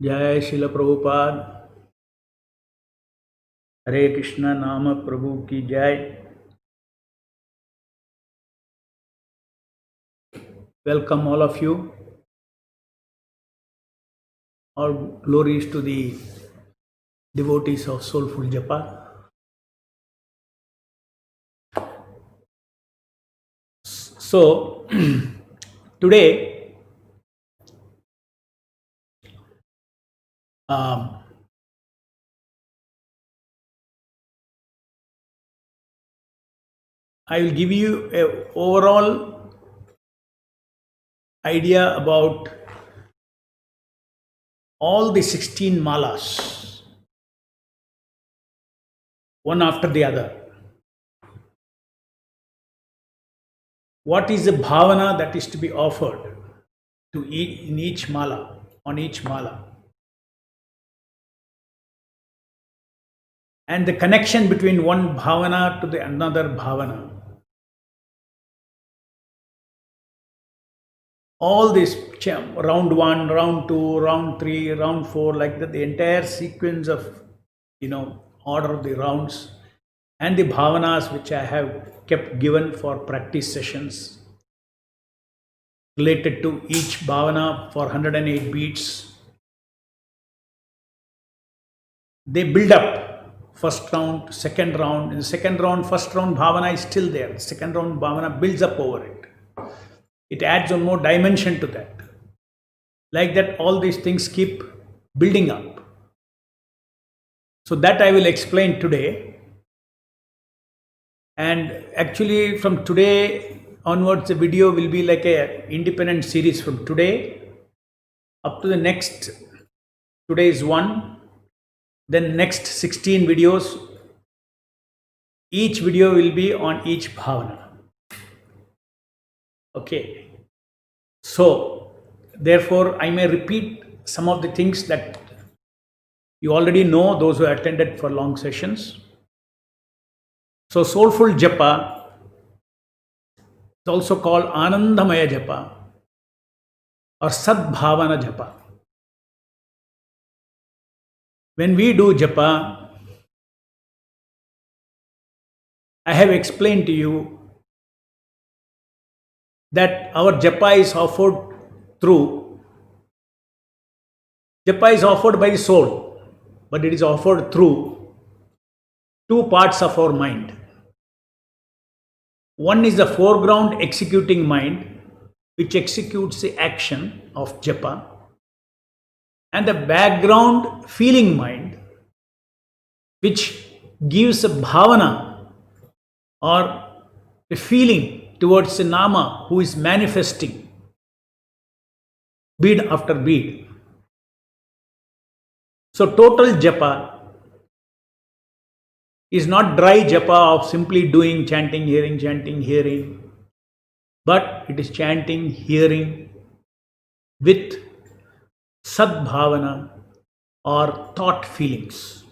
जय शिल प्रभुपाद। हरे कृष्ण नाम प्रभु की जय। Welcome all of you. All glories to the devotees of Soulful Japa. So today um, I will give you an overall idea about all the 16 malas, one after the other. What is the bhavana that is to be offered to in each mala, on each mala? And the connection between one bhavana to the another bhavana. All this round 1, round 2, round 3, round 4, like that, the entire sequence of order of the rounds and the bhavanas which I have kept given for practice sessions related to each bhavana for 108 beats. They build up first round, second round. In the second round, first round bhavana is still there. The second round bhavana builds up over it. It adds one more dimension to that. Like that, all these things keep building up. So that I will explain today. And actually from today onwards, the video will be like a independent series from today up to the next. Today is one, then next 16 videos. Each video will be on each bhavana. Okay. So therefore, I may repeat some of the things that you already know, those who attended for long sessions. So Soulful Japa is also called Anandamaya Japa or Sadbhavana Japa. When we do Japa, I have explained to you that our Japa is offered through, Japa is offered by the soul, but it is offered through two parts of our mind. One is the foreground executing mind, which executes the action of Japa, and the background feeling mind, which gives a bhavana or a feeling towards the Nama who is manifesting bead after bead. So total Japa is not dry Japa of simply doing chanting, hearing, but it is chanting, hearing with Sadbhavana or thought feelings.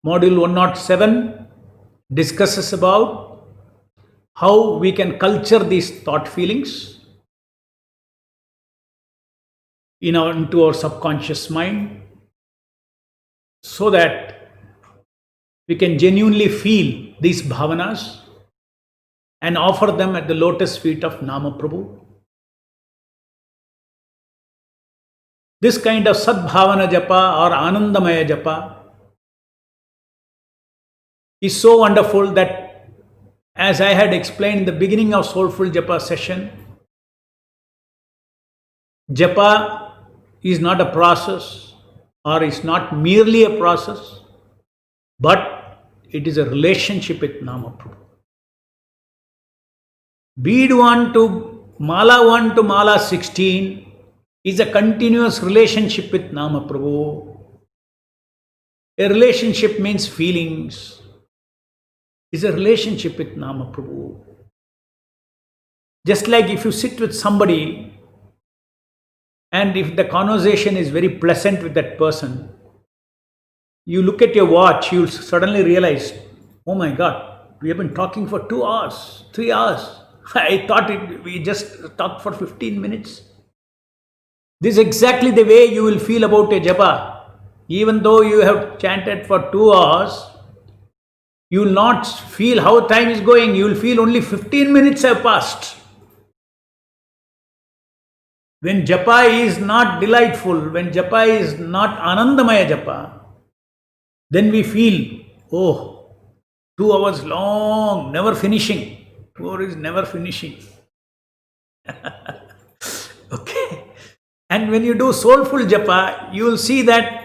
Module 107 discusses about how we can culture these thought feelings into our subconscious mind so that we can genuinely feel these bhavanas and offer them at the lotus feet of Nama Prabhu. This kind of Sadbhavana Japa or Anandamaya Japa is so wonderful that, as I had explained in the beginning of Soulful Japa session, Japa is not a process or is not merely a process, but it is a relationship with Nama Prabhu. Bead 1 to Mala 1 to Mala 16 is a continuous relationship with Nama Prabhu. A relationship means feelings. Is a relationship with Nama Prabhu. Just like if you sit with somebody and if the conversation is very pleasant with that person, you look at your watch, you'll suddenly realize, oh my God, we have been talking for 2 hours, 3 hours. I thought we just talked for 15 minutes. This is exactly the way you will feel about a japa. Even though you have chanted for 2 hours, you will not feel how time is going. You will feel only 15 minutes have passed. When japa is not delightful, when japa is not anandamaya japa, then we feel, oh, 2 hours long, never finishing. 2 hours is never finishing. Okay. And when you do soulful japa, you will see that,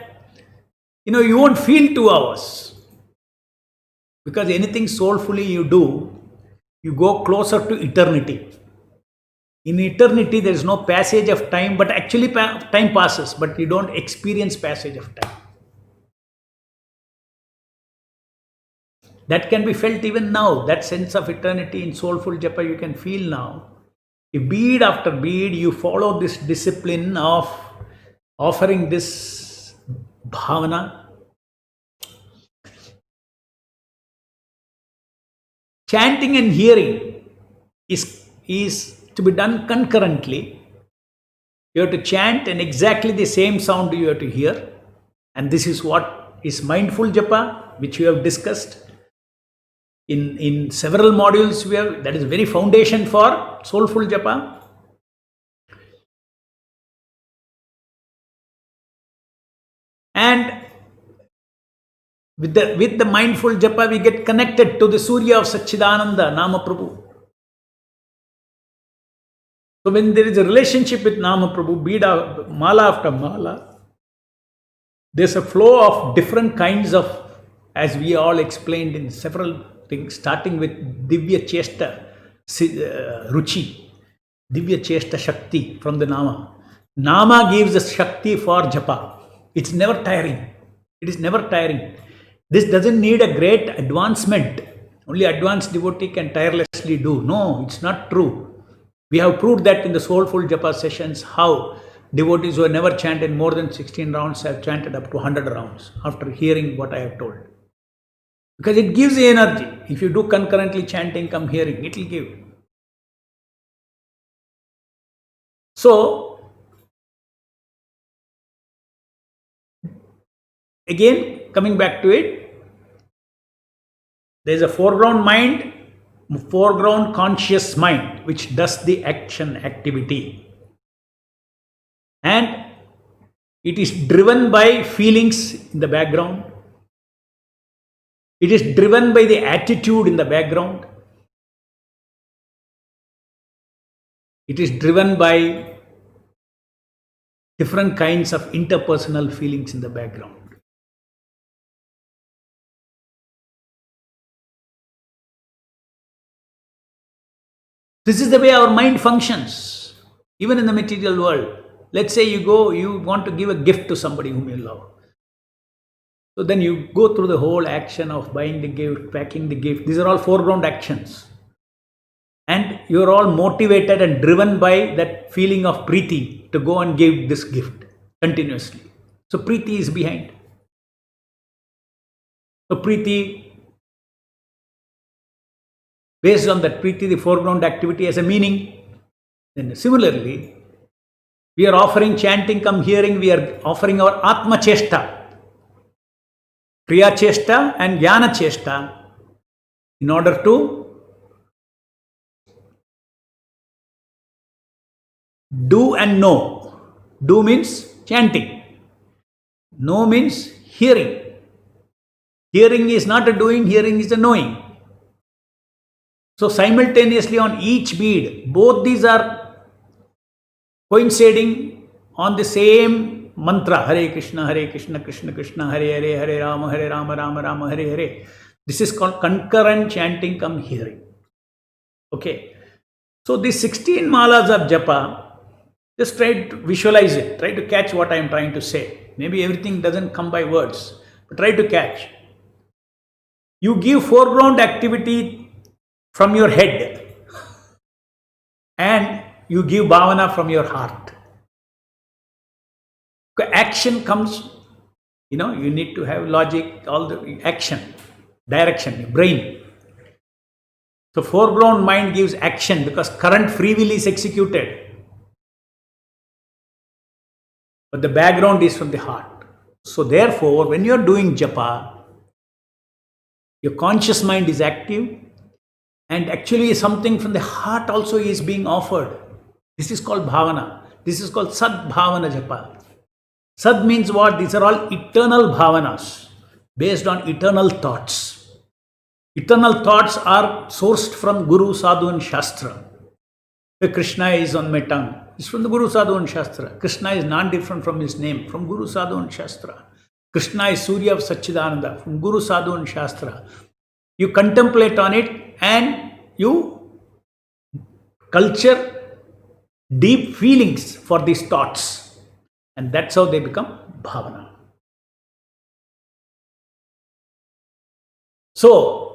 you won't feel 2 hours. Because anything soulfully you do, you go closer to eternity. In eternity, there is no passage of time, but actually time passes, but you don't experience passage of time. That can be felt even now. That sense of eternity in soulful japa you can feel now. If bead after bead you follow this discipline of offering this bhavana, chanting and hearing is to be done concurrently. You have to chant and exactly the same sound you have to hear. And this is what is mindful japa, which we have discussed in several modules. That is very foundation for soulful japa. And with the mindful japa, we get connected to the Surya of Satchidananda, Nama Prabhu. So when there is a relationship with Nama Prabhu, mala after mala, there's a flow of different kinds of, as we all explained in several things, starting with Divya Chesta, Ruchi, Divya Chesta Shakti from the Nama. Nama gives us Shakti for japa. It's never tiring. It is never tiring. This doesn't need a great advancement. Only advanced devotee can tirelessly do. No, it's not true. We have proved that in the soulful japa sessions, how devotees who have never chanted more than 16 rounds have chanted up to 100 rounds after hearing what I have told. Because it gives the energy. If you do concurrently chanting, come hearing, it will give. So, again, coming back to it, there is a foreground mind, foreground conscious mind, which does the activity. And it is driven by feelings in the background. It is driven by the attitude in the background. It is driven by different kinds of interpersonal feelings in the background. This is the way our mind functions, even in the material world. Let's say you want to give a gift to somebody whom you love. So then you go through the whole action of buying the gift, packing the gift. These are all foreground actions. And you're all motivated and driven by that feeling of preeti to go and give this gift continuously. So preeti is behind. So preeti, based on that preeti, the foreground activity has a meaning. Then similarly, we are offering chanting, come hearing, we are offering our Atma Chesta, Kriya Chesta and Jnana Chesta in order to do and know. Do means chanting. Know means hearing. Hearing is not a doing, hearing is a knowing. So simultaneously on each bead, both these are coinciding on the same mantra, Hare Krishna, Krishna Krishna, Hare Hare, Hare Rama, Rama Rama, Hare Hare. This is called concurrent chanting come hearing. Okay. So these 16 malas of japa, just try to visualize it. Try to catch what I am trying to say. Maybe everything doesn't come by words, but try to catch. You give foreground activity from your head and you give bhavana from your heart. Action comes, you need to have logic, all the action, direction, brain. So foreground mind gives action because current free will is executed. But the background is from the heart. So therefore, when you are doing japa, your conscious mind is active, and actually something from the heart also is being offered. This is called bhavana. This is called sad bhavana japa. Sad means what? These are all eternal bhavanas based on eternal thoughts. Eternal thoughts are sourced from Guru, Sadhu and Shastra. The Krishna is on my tongue. It's from the Guru, Sadhu and Shastra. Krishna is non-different from his name, from Guru, Sadhu and Shastra. Krishna is Surya of Satchidananda, from Guru, Sadhu and Shastra. You contemplate on it and you culture deep feelings for these thoughts. And that's how they become bhavana. So,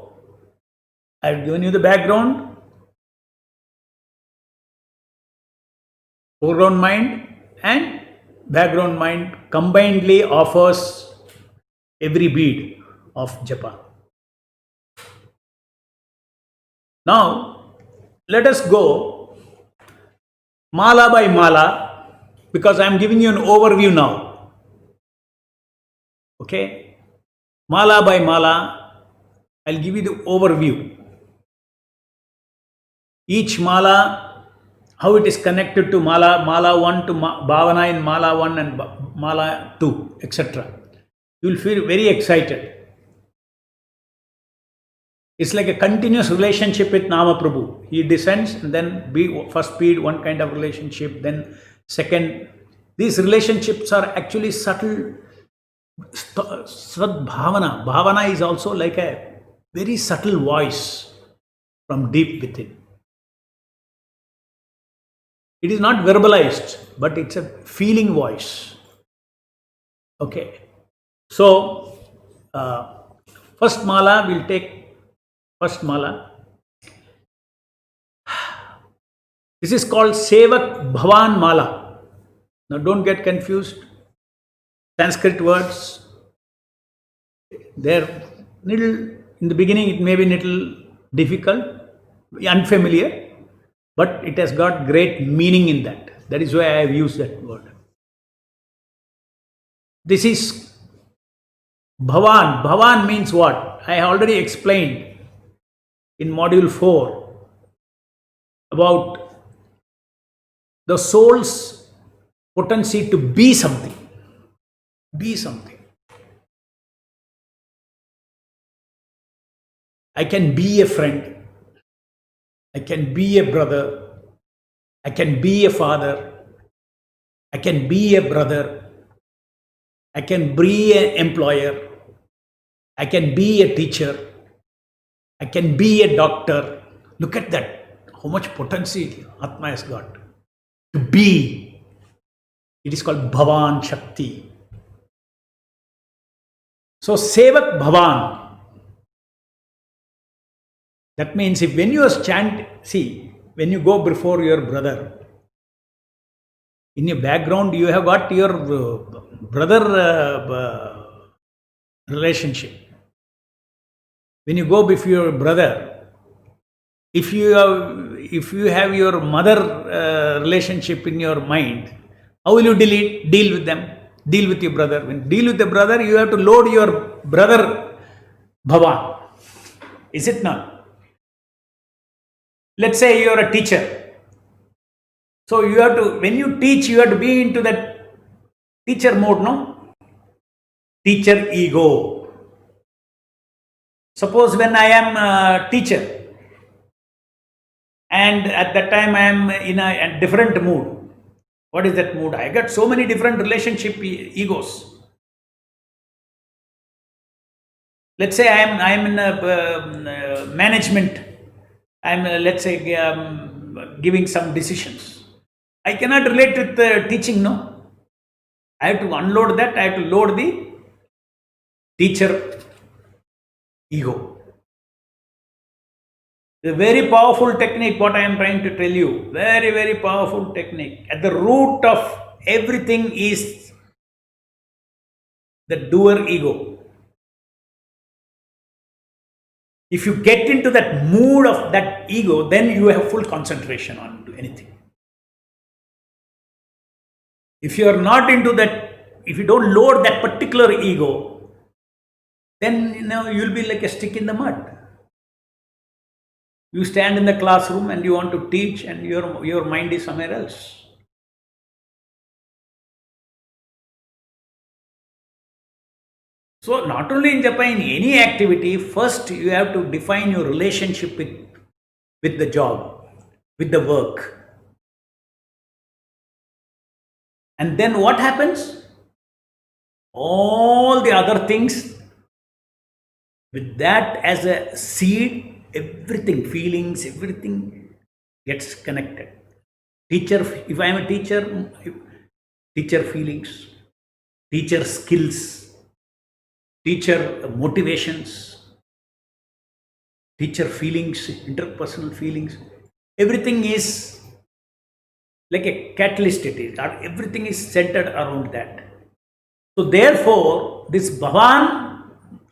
I've given you the background, foreground mind and background mind combinedly offers every bead of japa. Now, let us go mala by mala because I am giving you an overview now. Okay? Mala by mala, I'll give you the overview. Each mala, how it is connected to mala 1 to bhavana in mala 1 and mala 2, etc. You will feel very excited. It's like a continuous relationship with Nama Prabhu. He descends and then first speed, one kind of relationship, then second. These relationships are actually subtle. Sadbhavana. Bhavana is also like a very subtle voice from deep within. It is not verbalized, but it's a feeling voice. Okay. So, first mala, we'll take first mala. This is called Sevak Bhavan Mala. Now don't get confused. Sanskrit words, they're little, in the beginning it may be little difficult, unfamiliar, but it has got great meaning in that. That is why I have used that word. This is Bhavan. Bhavan means what? I already explained in module 4 about the soul's potency to be something. Be something. I can be a friend. I can be a brother. I can be a father. I can be a brother. I can be an employer. I can be a teacher. I can be a doctor. Look at that. How much potency Atma has got. To be. It is called Bhavan Shakti. So Sevak Bhavan. That means if when you are when you go before your brother, in your background you have got your brother relationship. When you go before your brother, if you have your mother relationship in your mind, how will you deal with them? Deal with your brother. When you deal with the brother, you have to load your brother Bhavan. Is it not? Let's say you are a teacher. So you have to, when you teach, you have to be into that teacher mode, no? Teacher ego. Suppose when I am a teacher and at that time I am in a different mood. What is that mood? I got so many different relationship egos. Let's say I am in a management. I am let's say giving some decisions. I cannot relate with the teaching, no. I have to unload that. I have to load the teacher ego. A very powerful technique, what I am trying to tell you. Very, very powerful technique. At the root of everything is the doer ego. If you get into that mood of that ego, then you have full concentration on anything. If you are not into that, if you don't load that particular ego, then you'll be like a stick in the mud. You stand in the classroom and you want to teach, and your mind is somewhere else. So not only in Japan, in any activity, first you have to define your relationship with the job, with the work. And then what happens? All the other things, with that as a seed, everything, feelings, everything gets connected. Teacher, if I am a teacher, teacher feelings, teacher skills, teacher motivations, teacher feelings, interpersonal feelings, everything is like a catalyst. It is, everything is centered around that. So therefore, this Bhavan,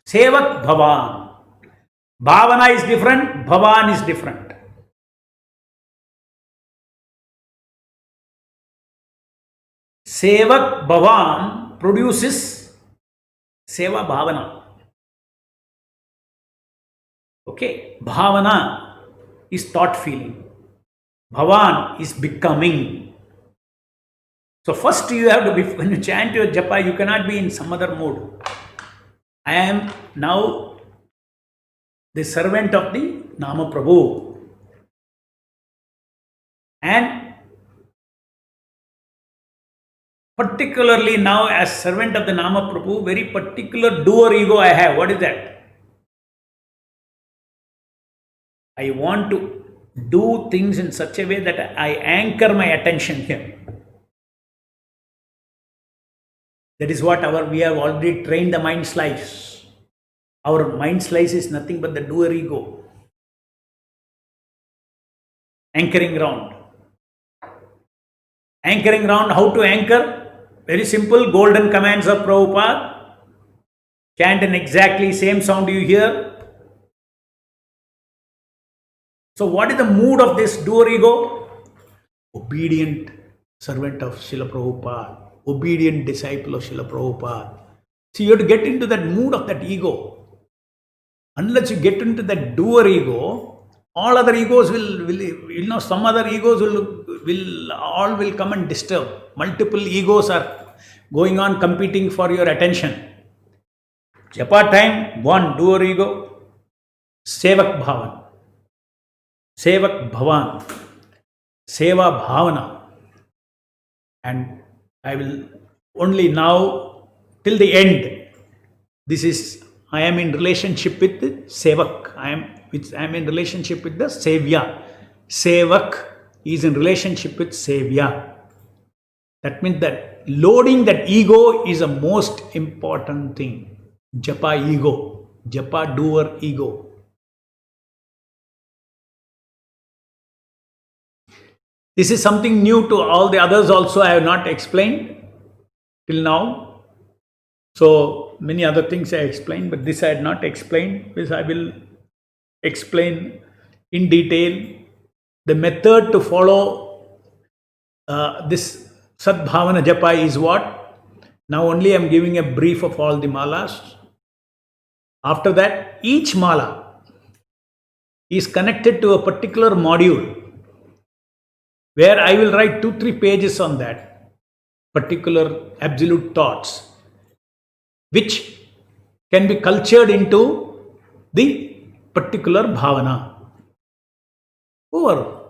Sevak Bhavan, Bhavana is different, Bhavan is different. Sevak Bhavan produces Seva Bhavana. Okay, Bhavana is thought feeling. Bhavan is becoming. So first you have to be, when you chant your japa, you cannot be in some other mood. I am now the servant of the Nama Prabhu. And particularly now as servant of the Nama Prabhu, very particular doer ego I have. What is that? I want to do things in such a way that I anchor my attention here. That is what we have already trained the mind slice. Our mind slice is nothing but the doer ego. Anchoring round. Anchoring round, how to anchor? Very simple, golden commands of Prabhupada. Chant in exactly same sound you hear. So what is the mood of this doer ego? Obedient servant of Srila Prabhupada. Obedient disciple of Srila Prabhupada. So you have to get into that mood of that ego. Unless you get into that doer ego, all other egos will some other egos will come and disturb. Multiple egos are going on competing for your attention. Japa time, one, doer ego, Sevak Bhavan, Sevak Bhavan, Seva Bhavana. And I will only now, till the end, I am in relationship with the Sevak. I am in relationship with the Sevya. Sevak is in relationship with Sevya. That means that loading that ego is a most important thing. Japa ego. Japa doer ego. This is something new to all the others also. I have not explained till now. So many other things I explained, but this I had not explained, because I will explain in detail the method to follow this Sadbhavana Japa is what. Now only I am giving a brief of all the malas. After that, each mala is connected to a particular module, where I will write 2-3 pages on that particular absolute thoughts, which can be cultured into the particular bhavana. Over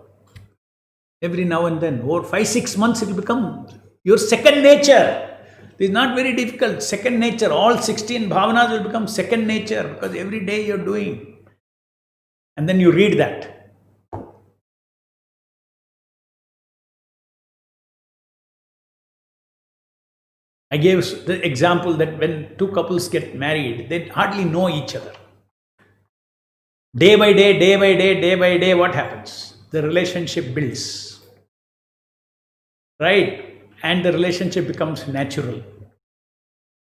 every now and then, over 5-6 months, it will become your second nature. It is not very difficult. Second nature, all 16 bhavanas will become second nature, because every day you're doing. And then you read that. I gave the example that when two couples get married, they hardly know each other. Day by day, day by day, day by day, what happens? The relationship builds. Right? And the relationship becomes natural,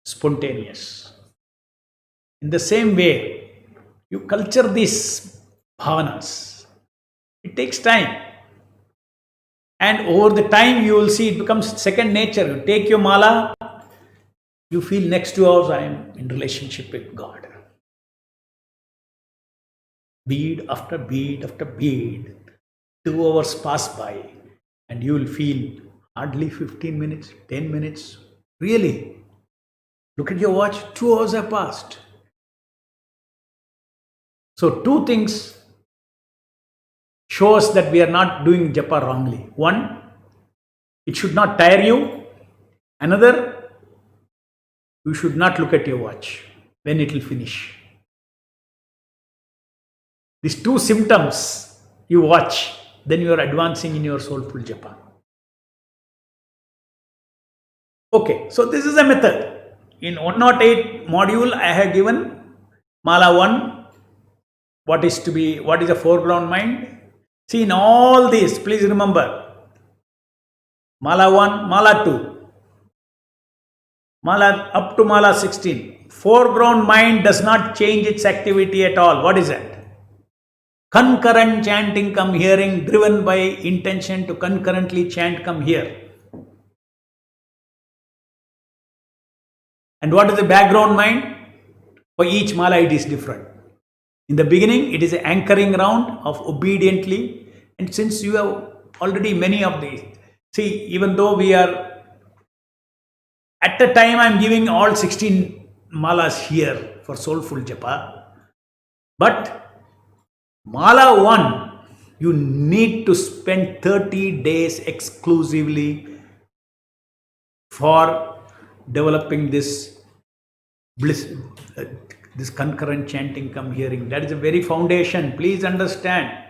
spontaneous. In the same way, You culture these bhavanas. It takes time. And over the time, you will see it becomes second nature. You take your mala, you feel next 2 hours, I am in relationship with God. Bead after bead after bead, 2 hours pass by, and you will feel hardly 15 minutes, 10 minutes. Really, look at your watch, 2 hours have passed. So, two things show us that we are not doing japa wrongly. One, it should not tire you. Another, you should not look at your watch when it will finish. These two symptoms you watch, then you are advancing in your soulful japa. Okay, so this is a method. In 108 module, I have given Mala 1, what is a foreground mind. See, in all these, please remember, Mala 1, Mala 2, Mala up to Mala 16. Foreground mind does not change its activity at all. What is that? Concurrent chanting come hearing, driven by intention to concurrently chant come here. And what is the background mind? For each mala it is different. In the beginning, it is an anchoring round of obediently. And since you have already many of these, see, even though we are, at the time I am giving all 16 malas here for soulful japa. But Mala 1, you need to spend 30 days exclusively for developing this bliss, this concurrent chanting come hearing. That is the very foundation. Please understand.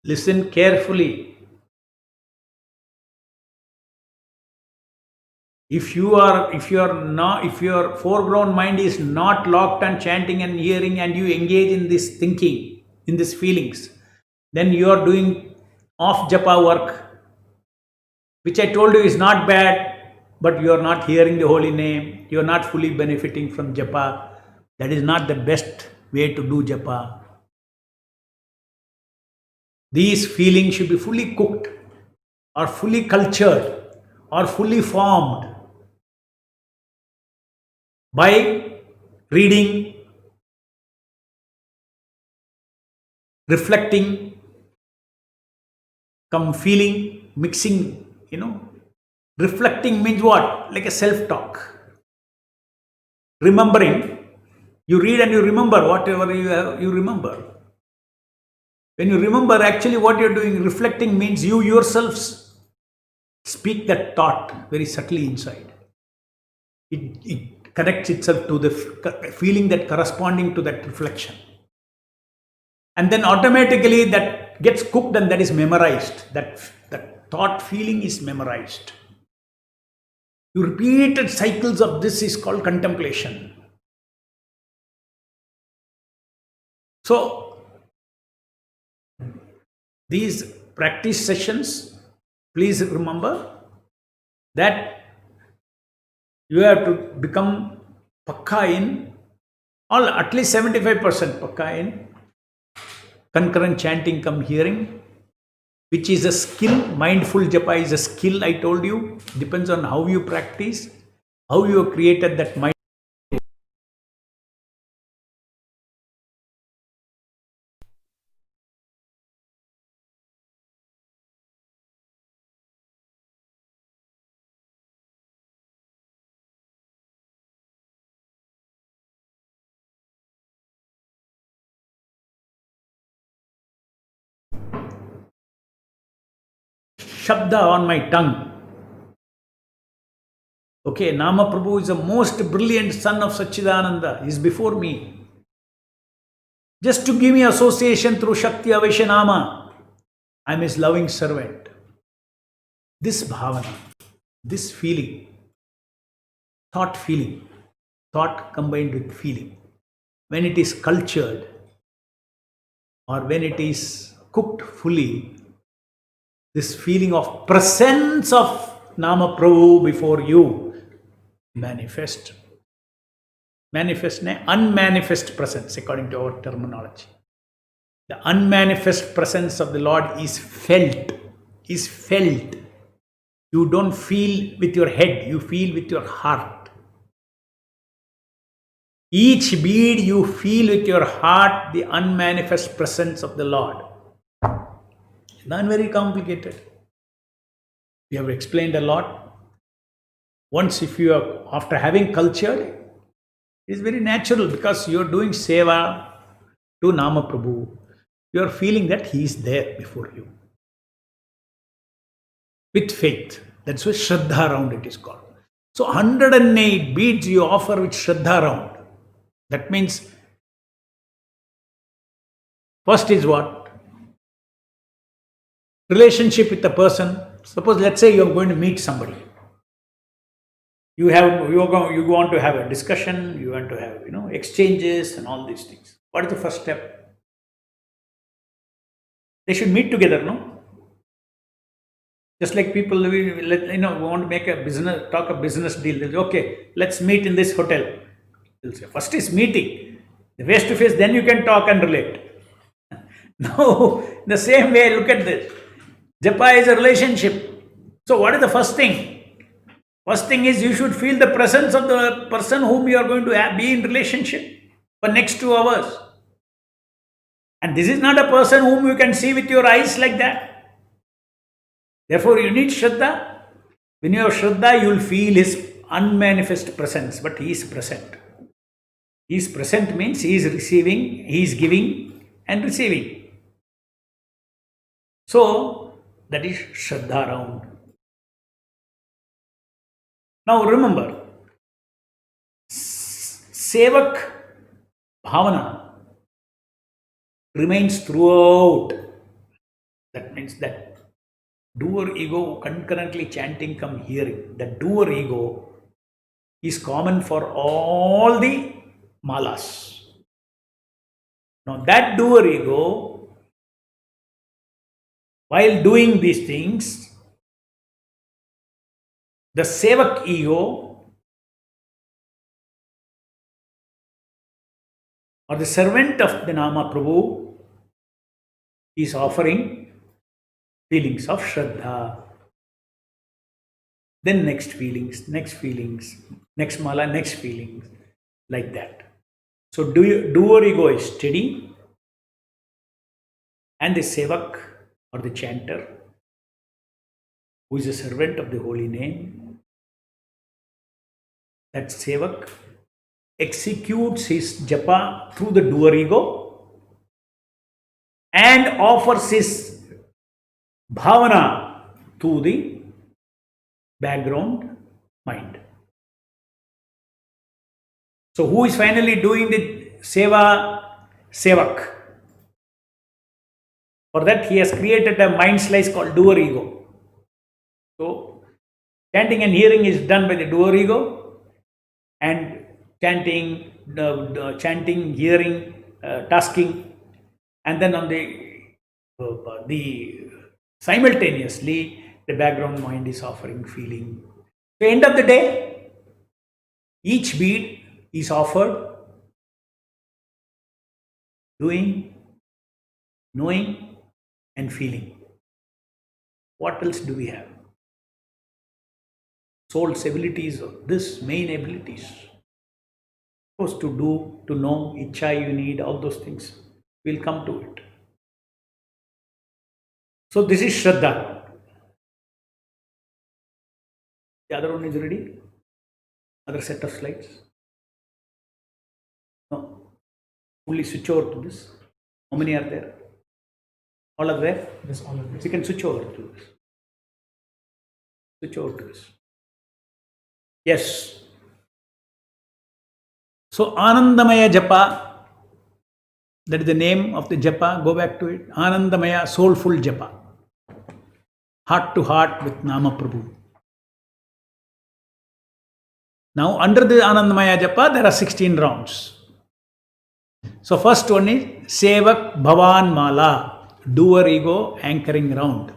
Listen carefully. If your foreground mind is not locked on chanting and hearing, and you engage in this thinking, in these feelings, then you are doing off japa work, which I told you is not bad, but you are not hearing the holy name, you are not fully benefiting from japa. That is not the best way to do japa. These feelings should be fully cooked, or fully cultured, or fully formed by reading, reflecting, come feeling, mixing, Reflecting means what? Like a self-talk. Remembering, you read and you remember whatever you remember. When you remember, actually what you're doing, reflecting means you yourselves speak that thought very subtly inside. It connects itself to the feeling that corresponding to that reflection. And then automatically that gets cooked and that is memorized. That thought feeling is memorized. Repeated cycles of this is called contemplation. So, these practice sessions, please remember that you have to become pakka in, or at least 75% pakka in concurrent chanting come hearing, which is a skill. Mindful japa is a skill, I told you. Depends on how you practice, how you have created that mind. Shabda on my tongue. Okay, Nama Prabhu is the most brilliant son of Sachidananda. He is before me. Just to give me association through Shakti Aveshanama, I am his loving servant. This bhavana, this feeling, thought combined with feeling, when it is cultured or when it is cooked fully, this feeling of presence of Nama Prabhu before you manifest. Manifest, unmanifest presence, according to our terminology. The unmanifest presence of the Lord is felt. Is felt. You don't feel with your head, you feel with your heart. Each bead you feel with your heart the unmanifest presence of the Lord. Not very complicated. We have explained a lot. Once, if you are, after having cultured, it is very natural because you are doing seva to Nama Prabhu. You are feeling that he is there before you. With faith. That's why Shraddha round it is called. So 108 beads you offer with Shraddha round. That means, first is what? Relationship with a person. Suppose, let's say you are going to meet somebody. You want to have a discussion, you want to have exchanges and all these things. What is the first step? They should meet together, no? Just like people, we want to make a business, talk a business deal. They'll say, okay, let's meet in this hotel. They'll say, first is meeting, the face to face, then you can talk and relate. Now, in the same way, look at this. Japa is a relationship. So, what is the first thing? First thing is you should feel the presence of the person whom you are going to be in relationship for next 2 hours. And this is not a person whom you can see with your eyes like that. Therefore, you need Shraddha. When you have Shraddha, you will feel his unmanifest presence, but he is present. He is present means he is receiving, he is giving and receiving. So, that is Shraddha round. Now remember, Sevak Bhavana remains throughout. That means that doer ego concurrently chanting come hearing. The doer ego is common for all the malas. Now that doer ego, while doing these things, the Sevak ego or the servant of the Nama Prabhu is offering feelings of Shraddha. Then next feelings, next mala, next feelings, like that. So doer ego is steady, and the Sevak or the chanter, who is a servant of the holy name, that Sevak executes his japa through the doer ego and offers his bhavana to the background mind. So who is finally doing the seva? Sevak. For that he has created a mind slice called doer ego. So chanting and hearing is done by the doer ego, and chanting, hearing, tasking, and then on the simultaneously the background mind is offering feeling. So end of the day, each bead is offered doing, knowing, and feeling. What else do we have? Soul's abilities, this main abilities. Supposed to do, to know, ichha you need, all those things. We'll come to it. So this is Shraddha. The other one is ready? Other set of slides? No. Only switch over to this. How many are there? All are there? Yes, all of this. You can switch over to this. Switch over to this. Yes. So Anandamaya Japa, that is the name of the Japa. Go back to it. Anandamaya, soulful Japa. Heart to heart with Nama Prabhu. Now under the Anandamaya Japa, there are 16 rounds. So first one is Sevak Bhavan Mala, doer ego anchoring round.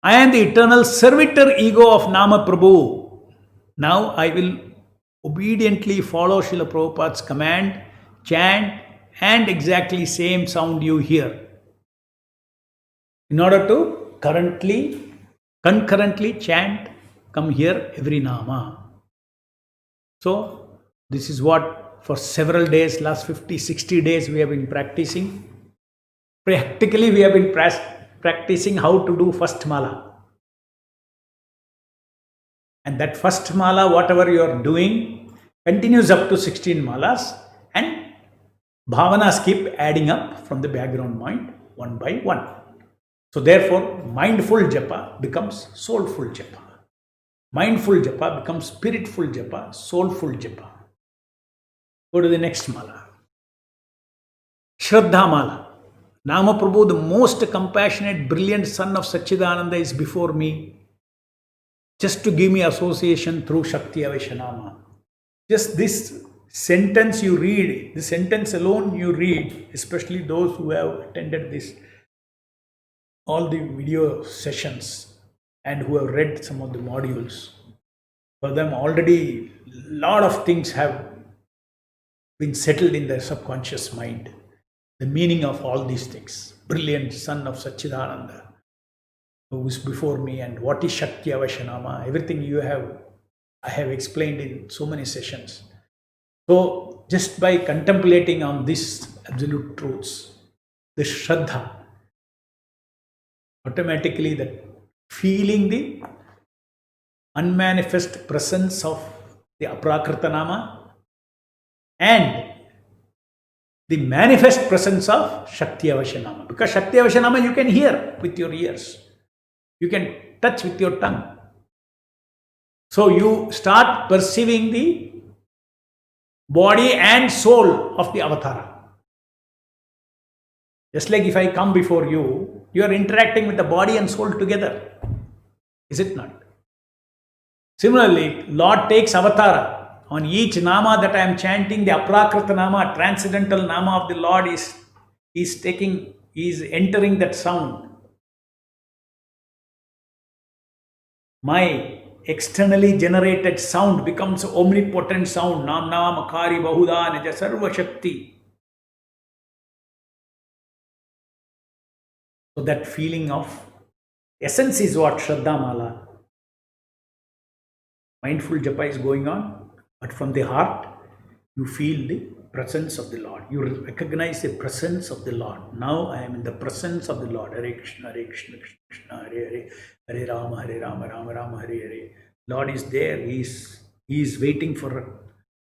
I am the eternal servitor ego of Nama Prabhu. Now I will obediently follow Srila Prabhupada's command, chant, and exactly same sound you hear. In order to concurrently chant, come here every nama. So this is what for several days, last 50, 60 days we have been practicing. Practically we have been practicing how to do first mala. And that first mala, whatever you are doing, continues up to 16 malas, and bhavanas keep adding up from the background mind one by one. So therefore, mindful japa becomes soulful japa. Mindful japa becomes spiritful japa, soulful japa. Go to the next mala. Shraddha mala. Namaprabhu, the most compassionate, brilliant son of Satchidananda, is before me, just to give me association through Shakti Aveshanama. Just this sentence you read, the sentence alone you read, especially those who have attended this, all the video sessions and who have read some of the modules, for them already a lot of things have been settled in their subconscious mind. The meaning of all these things. Brilliant son of Satchidananda, who is before me, and what is Shakti Aveshanama, everything I have explained in so many sessions. So just by contemplating on these absolute truths, the Shraddha, automatically that feeling the unmanifest presence of the Aprakrita and the manifest presence of Shakti Aveshanama. Because Shakti Aveshanama you can hear with your ears, you can touch with your tongue. So you start perceiving the body and soul of the avatara. Just like if I come before you, you are interacting with the body and soul together. Is it not? Similarly, Lord takes avatara. On each nama that I am chanting, the Aprakrita nama, transcendental nama of the Lord is entering that sound. My externally generated sound becomes omnipotent sound. Nam Nam Akari Bahuda Nija Sarva Shakti. So that feeling of essence is what Shraddha Mala. Mindful japa is going on, but from the heart you feel the presence of the Lord. You recognize the presence of the Lord. Now I am in the presence of the Lord. Hare Krishna, Hare Krishna, Krishna Krishna, Hare Hare, Hare Rama, Rama Rama, Hare Hare. Lord is there. He is waiting for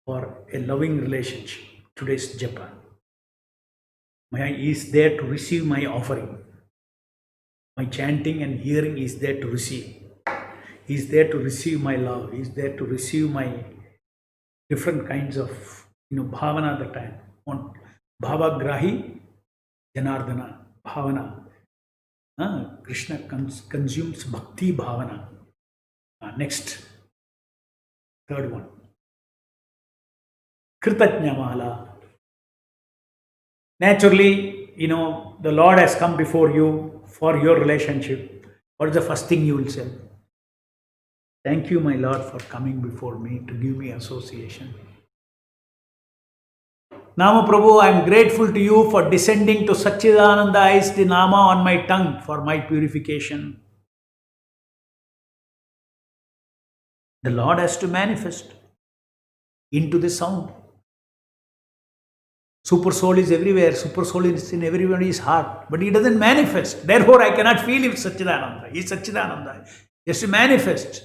a loving relationship. Today's japa. He is there to receive my offering. My chanting and hearing is there to receive. He is there to receive my love. He is there to receive my different kinds of bhavana that I want. Bhavagrahi Janardana Bhavana. Krishna consumes bhakti bhavana. Next, third one. Kritajna Mala. Naturally, the Lord has come before you for your relationship. What is the first thing you will say? Thank you, my Lord, for coming before me to give me association. Nama Prabhu, I am grateful to you for descending to Satchidananda is the Nama on my tongue for my purification. The Lord has to manifest into the sound. Super soul is everywhere. Super soul is in everybody's heart. But he doesn't manifest. Therefore, I cannot feel him Satchidananda. He is Satchidananda. He has to manifest.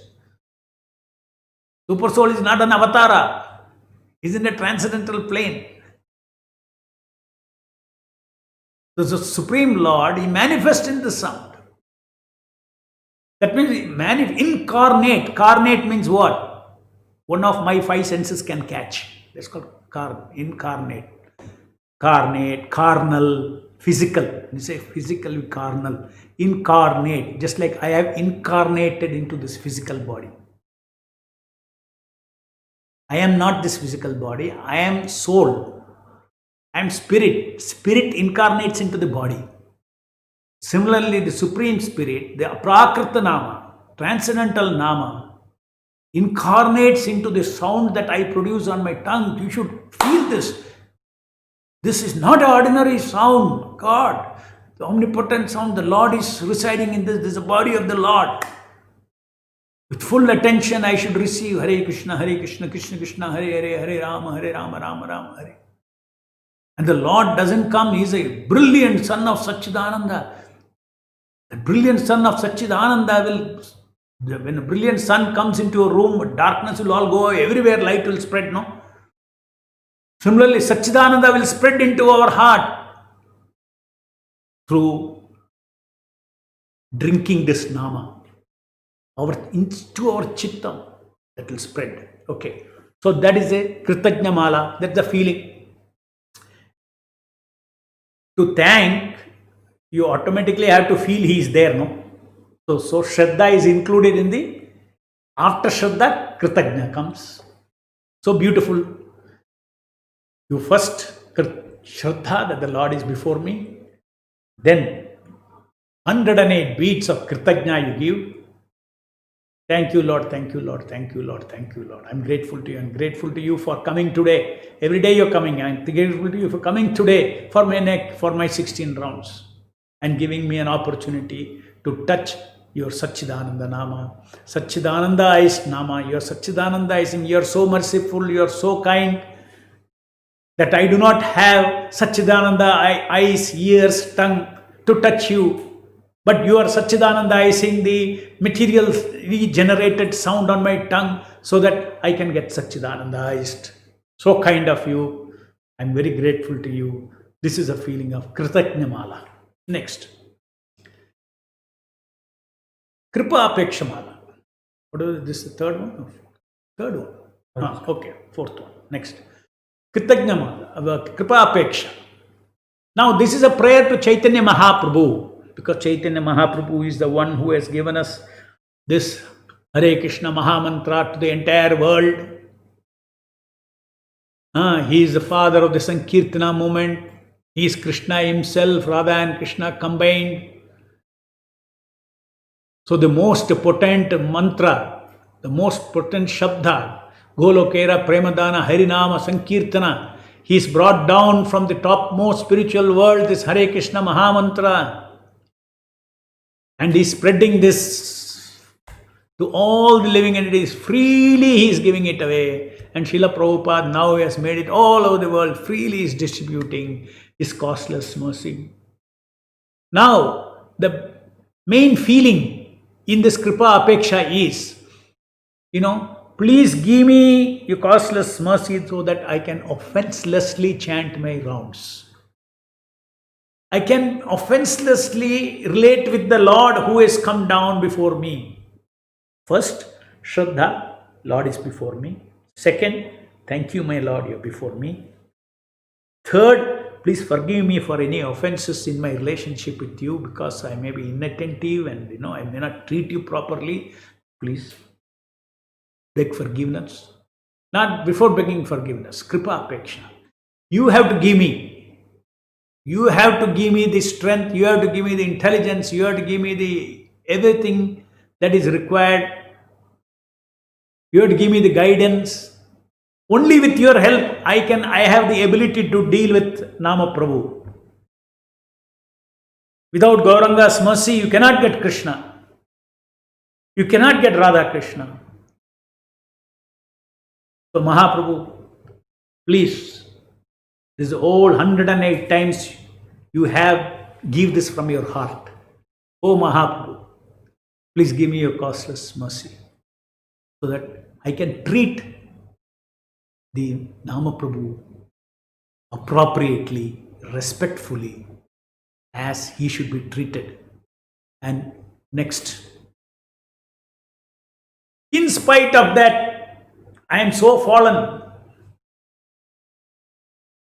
Super soul is not an avatara. He is in a transcendental plane. So the Supreme Lord, he manifests in the sound. That means incarnate. Carnate means what? One of my five senses can catch. That's called incarnate. Carnate, carnal, physical. You say physical, carnal. Incarnate. Just like I have incarnated into this physical body. I am not this physical body. I am soul. I am spirit. Spirit incarnates into the body. Similarly, the Supreme Spirit, the Aprakrita Nama, transcendental Nama, incarnates into the sound that I produce on my tongue. You should feel this. This is not an ordinary sound. God, the omnipotent sound, the Lord is residing in this. This is the body of the Lord. With full attention, I should receive Hare Krishna, Krishna Krishna, Hare Hare, Hare Rama, Rama Rama, Hare. And the Lord doesn't come. He is a brilliant son of Satchidananda. The brilliant son of Satchidananda will, when a brilliant sun comes into a room, darkness will all go, everywhere light will spread, no? Similarly, Satchidananda will spread into our heart through drinking this Nama. Into our Chittam, that will spread. Okay. So that is a Kritagna Mala, that's the feeling. To thank, you automatically have to feel he is there, no? So Shraddha is included in the, after Shraddha, Kritagna comes. So beautiful. You first Shraddha that the Lord is before me, then 108 beats of Kritagna you give. Thank you, Lord, thank you, Lord, thank you, Lord, thank you, Lord. I'm grateful to you. I'm grateful to you for coming today. Every day you're coming. I'm grateful to you for coming today for my neck, for my 16 rounds, and giving me an opportunity to touch your Satchidananda Nama. Satchidananda is Nama. Your Satchidananda is in. You're so merciful, you're so kind that I do not have Satchidananda eyes, ears, tongue to touch you. But you are Satchidananda-izing the material regenerated sound on my tongue so that I can get Satchidananda-ized. So kind of you. I'm very grateful to you. This is a feeling of Kritagna Mala. Next. Kripa Apeksha Mala. What is this? The third one? Third one. Okay. Fourth one. Next. Kritagna Mala. Kripa Apeksha. Now this is a prayer to Chaitanya Mahaprabhu. Because Chaitanya Mahaprabhu is the one who has given us this Hare Krishna Mahamantra to the entire world. He is the father of the Sankirtana movement. He is Krishna himself, Radha and Krishna combined. So the most potent mantra, the most potent Shabda, Golokera Premadana Harinama Sankirtana, he is brought down from the topmost spiritual world, this Hare Krishna Mahamantra. And he is spreading this to all the living entities. Freely he is giving it away. And Srila Prabhupada now has made it all over the world. Freely he is distributing his costless mercy. Now, the main feeling in this Kripa Apeksha is, please give me your costless mercy so that I can offenselessly chant my rounds. I can offenselessly relate with the Lord who has come down before me. First, Shraddha, Lord is before me. Second, thank you, my Lord, you're before me. Third, please forgive me for any offenses in my relationship with you because I may be inattentive and I may not treat you properly. Please beg forgiveness. Not before begging forgiveness, Kripa Apeksha. You have to give me. You have to give me the strength, you have to give me the intelligence, you have to give me the everything that is required. You have to give me the guidance. Only with your help I have the ability to deal with Nama Prabhu. Without Gauranga's mercy, you cannot get Krishna. You cannot get Radha Krishna. So Mahaprabhu, please, this whole 108 times you give this from your heart. Oh Mahaprabhu, please give me your costless mercy so that I can treat the Nama Prabhu appropriately, respectfully, as he should be treated. And next, in spite of that, I am so fallen,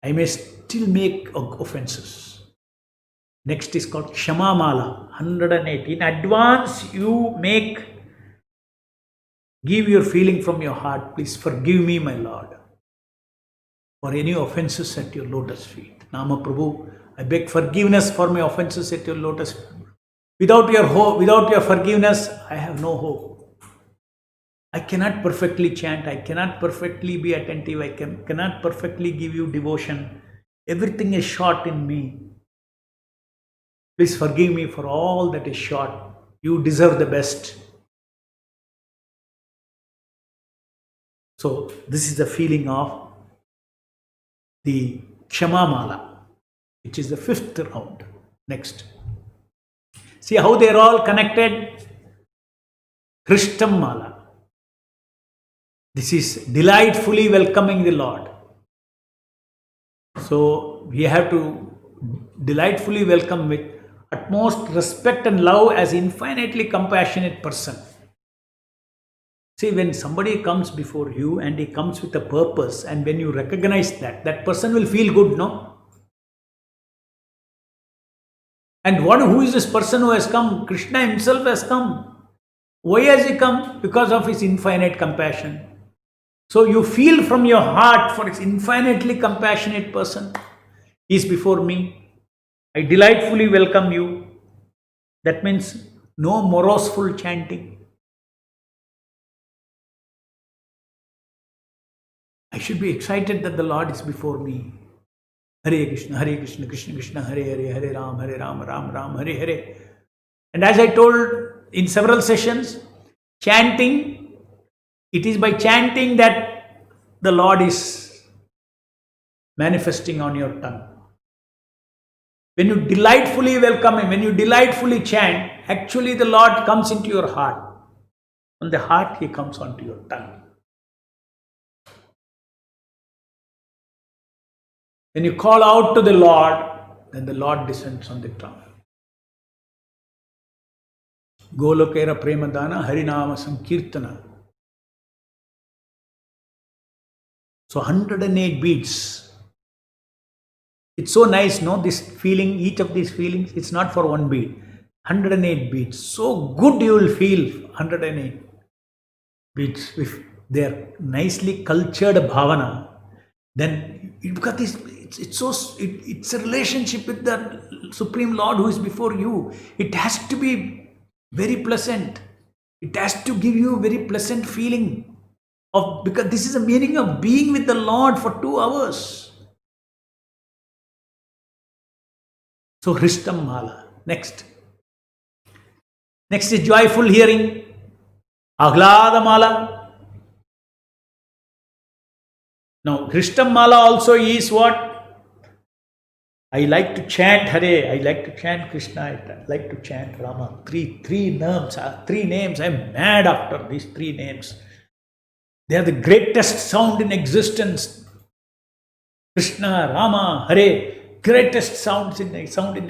I may still make offenses. Next is called Kshama Mala, 108. In advance, you give your feeling from your heart. Please forgive me, my Lord, for any offenses at your lotus feet. Nama Prabhu, I beg forgiveness for my offenses at your lotus feet. Without your forgiveness, I have no hope. I cannot perfectly chant. I cannot perfectly be attentive. I cannot perfectly give you devotion. Everything is short in me. Please forgive me for all that is short. You deserve the best. So this is the feeling of the Kshama Mala, which is the 5th round. Next. See how they are all connected? Krishtam Mala. This is delightfully welcoming the Lord. So we have to delightfully welcome with utmost respect and love as infinitely compassionate person. See, when somebody comes before you and he comes with a purpose, and when you recognize that, that person will feel good, no? And who is this person who has come? Krishna himself has come. Why has he come? Because of his infinite compassion. So you feel from your heart for this infinitely compassionate person. He is before me. I delightfully welcome you. That means no moroseful chanting. I should be excited that the Lord is before me. Hare Krishna, Krishna Krishna, Hare Hare, Hare Ram, Ram Ram, Hare Hare. And as I told in several sessions, chanting, it is by chanting that the Lord is manifesting on your tongue. When you delightfully welcome Him, when you delightfully chant, actually the Lord comes into your heart. From the heart He comes onto your tongue. When you call out to the Lord, then the Lord descends on the tongue. Golokera Premadana Harinama Sankirtana. So 108 beats. It's so nice, no? This feeling, each of these feelings, it's not for one beat. 108 beats. So good you will feel 108 beats. If they are nicely cultured bhavana, then because it's a relationship with the Supreme Lord who is before you. It has to be very pleasant. It has to give you a very pleasant feeling of, because this is the meaning of being with the Lord for 2 hours. So Hristam Mala. Next is joyful hearing. Ahlada Mala. Now, Hristam Mala also is what? I like to chant Hare, I like to chant Krishna, I like to chant Rama. Three names. I'm mad after these 3 names. They are the greatest sound in existence. Krishna, Rama, Hare, greatest sound in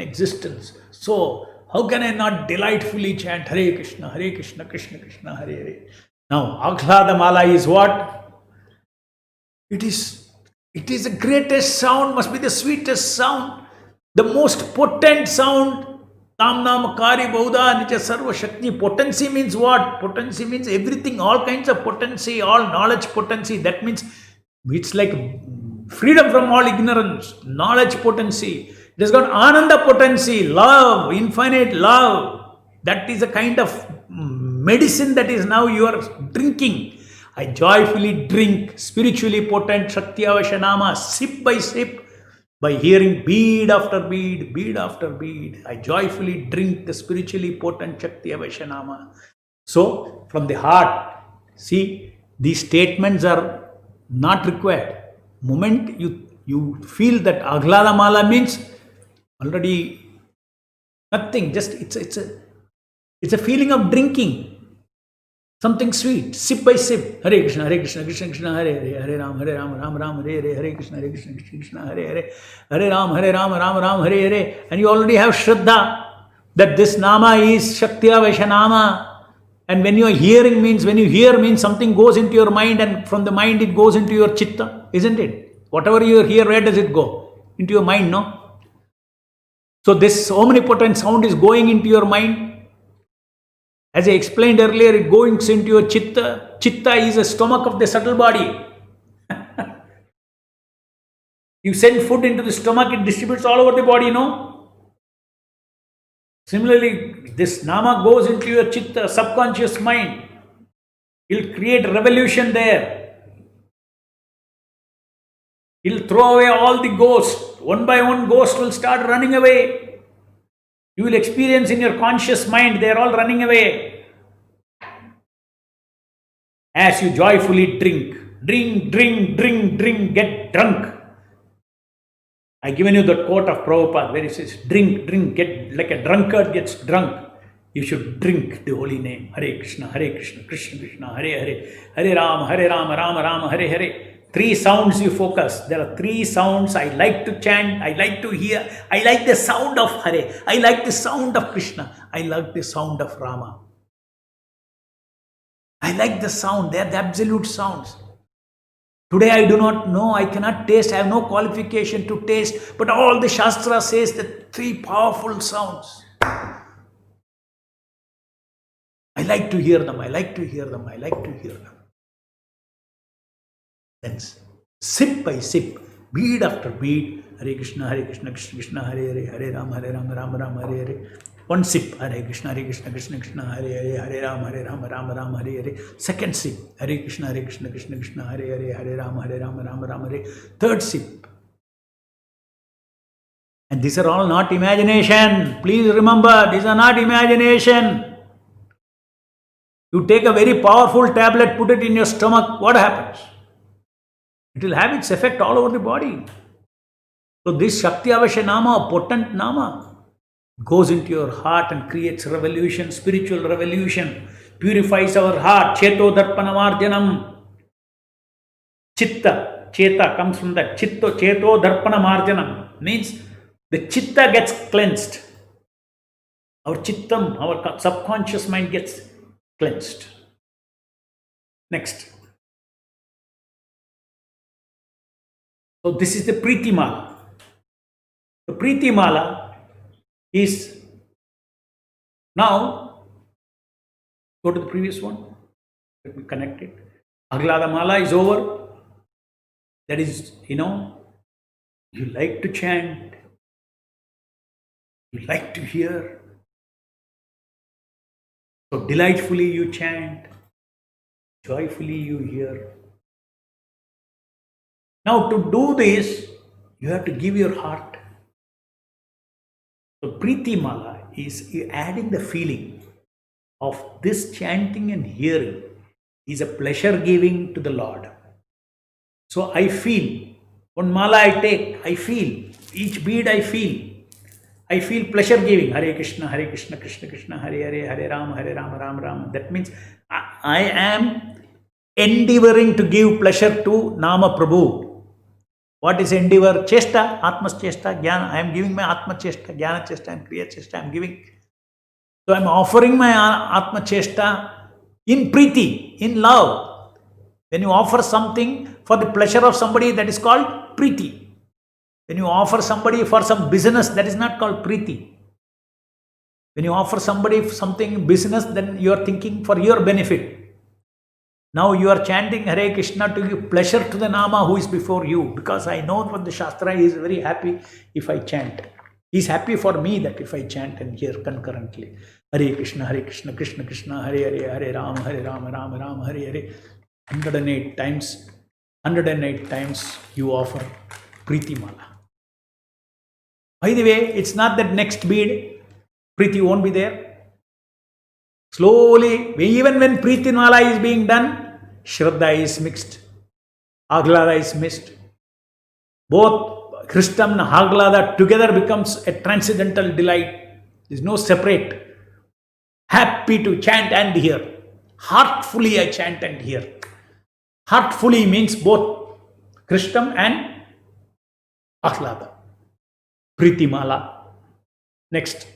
existence. So, how can I not delightfully chant Hare Krishna, Krishna Krishna, Hare Hare? Now, Ahlada Mala is what? It is the greatest sound, must be the sweetest sound, the most potent sound. Tam Nam Kari Bauda Nitya Sarva Shakti. Potency means what? Potency means everything, all kinds of potency, all knowledge potency. That means it's like freedom from all ignorance, knowledge potency. It has got Ananda potency, love, infinite love. That is a kind of medicine that is now you are drinking. I joyfully drink spiritually potent Shakti Avashanama, sip by sip, by hearing bead after bead, bead after bead. I joyfully drink the spiritually potent Shakti Avashanama. So, from the heart, see, these statements are not required. Moment you feel that Ahlada Mala means already nothing, just it's a feeling of drinking. Something sweet, sip by sip. Hare Krishna, Krishna Krishna, Hare Hare, Hare Ram, Ram, Hare Hare, Hare Krishna, Krishna, Hare Hare, Hare Ram, Ram, Hare Hare. And you already have Shraddha that this Nama is Shakti Vaishanama. And when you are hearing means, when you hear means something goes into your mind, and from the mind it goes into your chitta, isn't it? Whatever you hear, where does it go? Into your mind, no? So this omnipotent sound is going into your mind. As I explained earlier, it goes into your chitta. Chitta is the stomach of the subtle body. You send food into the stomach, it distributes all over the body, no? Similarly, this Nama goes into your chitta, subconscious mind. He'll create revolution there. He'll throw away all the ghosts. One by one, ghosts will start running away. You will experience in your conscious mind, they are all running away. As you joyfully drink, get drunk. I given you the quote of Prabhupada where he says, drink, get like a drunkard gets drunk. You should drink the holy name. Hare Krishna, Krishna Krishna, Hare Hare, Hare Rama, Rama, Hare Hare. 3 sounds you focus. There are 3 sounds I like to chant, I like to hear. I like the sound of Hare. I like the sound of Krishna. I like the sound of Rama. I like the sound. They are the absolute sounds. Today I do not know, I cannot taste, I have no qualification to taste, but all the Shastra says that 3 powerful sounds. I like to hear them, I like to hear them, I like to hear them. Then sip by sip, bead after bead, Hare Krishna, Krishna Krishna, Hare Hare, Hare Rama, Rama, Hare Hare. One sip, Hare Krishna, Krishna Krishna, Hare Hare, Hare Rama, Rama, Hare Hare. Second sip, Hare Krishna, Krishna Krishna, Hare Hare, Hare Rama, Rama, Hare. Third sip. And these are all not imagination. Please remember, these are not imagination. You take a very powerful tablet, put it in your stomach, what happens? It will have its effect all over the body. So this Shakti Avasya Nama, potent Nama, goes into your heart and creates revolution, spiritual revolution, purifies our heart. Cheto Darpanamarjanam. Chitta, Cheta comes from that. Cheto Darpanamarjanam means the Chitta gets cleansed. Our Chittam, our subconscious mind gets cleansed. Next. So this is the Priti Mala. The Priti Mala is now, go to the previous one, let me connect it. Ahlada Mala is over. That is, you like to chant, you like to hear. So delightfully you chant, joyfully you hear. Now to do this, you have to give your heart. So Priti Mala is adding the feeling of this chanting and hearing is a pleasure giving to the Lord. So I feel, one mala I take, I feel, each bead I feel pleasure giving. Hare Krishna, Krishna Krishna, Hare Hare, Hare Rama, Rama. That means I am endeavoring to give pleasure to Nama Prabhu. What is endeavor? Chesta, Atma Chesta, Jnana. I am giving my Atma Chesta, Jnana Chesta and Kriya Chesta. I am giving. So I am offering my Atma Chesta in Priti, in love. When you offer something for the pleasure of somebody, that is called Priti. When you offer somebody for some business, that is not called Priti. When you offer somebody something business, then you are thinking for your benefit. Now you are chanting Hare Krishna to give pleasure to the Nama who is before you, because I know what the Shastra is very happy if I chant. He is happy for me that if I chant and hear concurrently. Hare Krishna, Krishna Krishna, Hare Hare, Hare Rama, Rama, Hare Hare. 108 times you offer Priti Mala. By the way, it's not that next bead, Priti won't be there. Slowly, even when Priti Mala is being done, Shraddha is mixed, Ahlada is mixed. Both Krishnam and Ahlada together becomes a transcendental delight. There is no separate. Happy to chant and hear. Heartfully I chant and hear. Heartfully means both Krishnam and Ahlada. Priti Mala. Next.